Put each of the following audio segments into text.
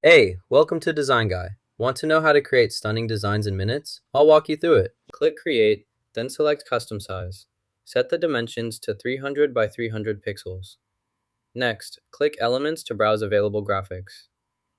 Hey, welcome to Design Guy. Want to know how to create stunning designs in minutes? I'll walk you through it. Click Create, then select Custom Size. Set the dimensions to 300 by 300 pixels. Next, click Elements to browse available graphics.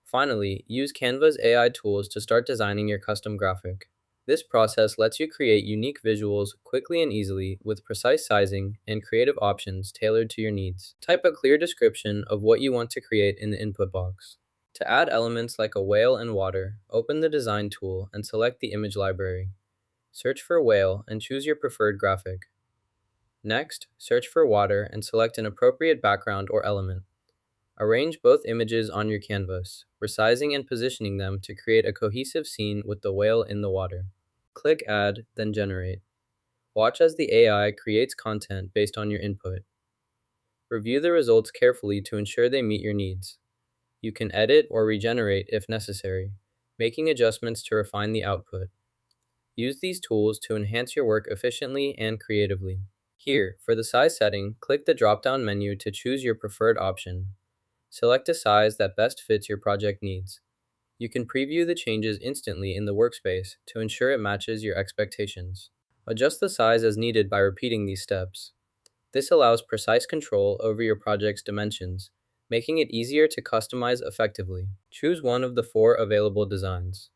Finally, use Canva's AI tools to start designing your custom graphic. This process lets you create unique visuals quickly and easily with precise sizing and creative options tailored to your needs. Type a clear description of what you want to create in the input box. To add elements like a whale and water, open the Design tool and select the image library. Search for whale and choose your preferred graphic. Next, search for water and select an appropriate background or element. Arrange both images on your canvas, resizing and positioning them to create a cohesive scene with the whale in the water. Click Add, then Generate. Watch as the AI creates content based on your input. Review the results carefully to ensure they meet your needs. You can edit or regenerate if necessary, making adjustments to refine the output. Use these tools to enhance your work efficiently and creatively. Here, for the size setting, click the drop-down menu to choose your preferred option. Select a size that best fits your project needs. You can preview the changes instantly in the workspace to ensure it matches your expectations. Adjust the size as needed by repeating these steps. This allows precise control over your project's dimensions, making it easier to customize effectively. Choose one of the 4 available designs.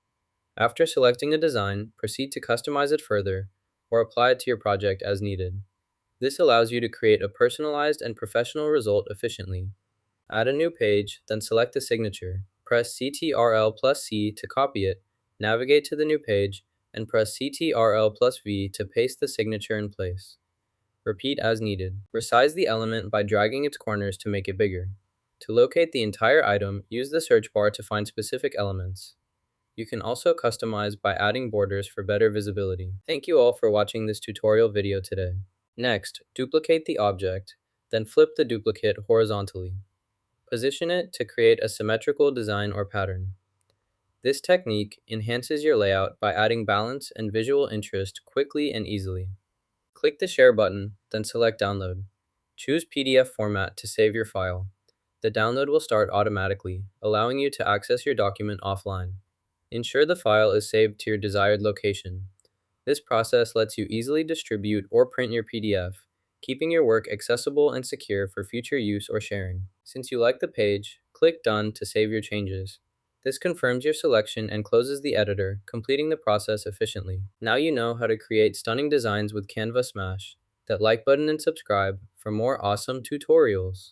After selecting a design, proceed to customize it further or apply it to your project as needed. This allows you to create a personalized and professional result efficiently. Add a new page, then select the signature. Press Ctrl+C to copy it, navigate to the new page, and press Ctrl+V to paste the signature in place. Repeat as needed. Resize the element by dragging its corners to make it bigger. To locate the entire item, use the search bar to find specific elements. You can also customize by adding borders for better visibility. Thank you all for watching this tutorial video today. Next, duplicate the object, then flip the duplicate horizontally. Position it to create a symmetrical design or pattern. This technique enhances your layout by adding balance and visual interest quickly and easily. Click the Share button, then select Download. Choose PDF format to save your file. The download will start automatically, allowing you to access your document offline. Ensure the file is saved to your desired location. This process lets you easily distribute or print your PDF, keeping your work accessible and secure for future use or sharing. Since you like the page, click Done to save your changes. This confirms your selection and closes the editor, completing the process efficiently. Now you know how to create stunning designs with Canva Smash. That like button and subscribe for more awesome tutorials.